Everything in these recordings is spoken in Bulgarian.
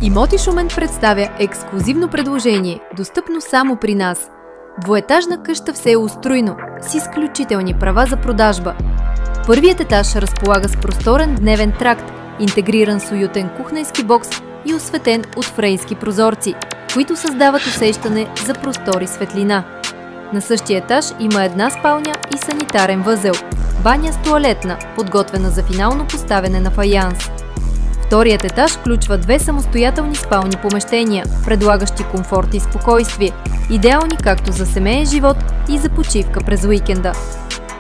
Имоти Шумен представя ексклузивно предложение, достъпно само при нас. Двоетажна къща в село Струйно, с изключителни права за продажба. Първият етаж разполага с просторен дневен тракт, интегриран с уютен кухненски бокс и осветен от фрейски прозорци, които създават усещане за простор и светлина. На същия етаж има една спалня и санитарен възел, баня с тоалетна, подготвена за финално поставяне на фаянс. Вторият етаж включва две самостоятелни спални помещения, предлагащи комфорт и спокойствие, идеални както за семеен живот и за почивка през уикенда.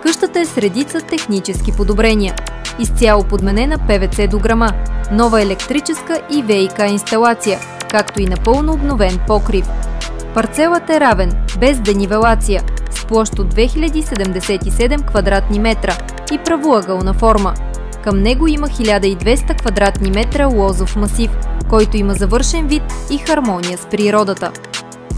Къщата е с редица технически подобрения. Изцяло подменена ПВЦ дограма, нова електрическа и ВиК инсталация, както и напълно обновен покрив. Парцелът е равен, без денивелация, с площ от 2077 квадратни метра и правоъгълна форма. Към него има 1200 квадратни метра лозов масив, който има завършен вид и хармония с природата.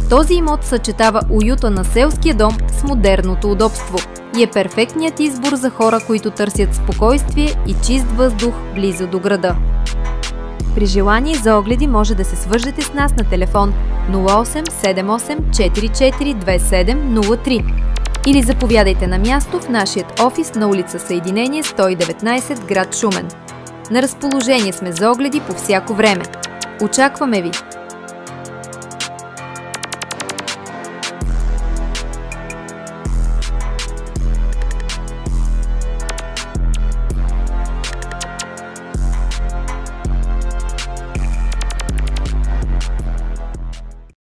Този имот съчетава уюта на селския дом с модерното удобство и е перфектният избор за хора, които търсят спокойствие и чист въздух близо до града. При желание за огледи може да се свържете с нас на телефон 0878 44 2703 или заповядайте на място в нашия офис на улица Съединение 119, град Шумен. На разположение сме за огледи по всяко време. Очакваме ви!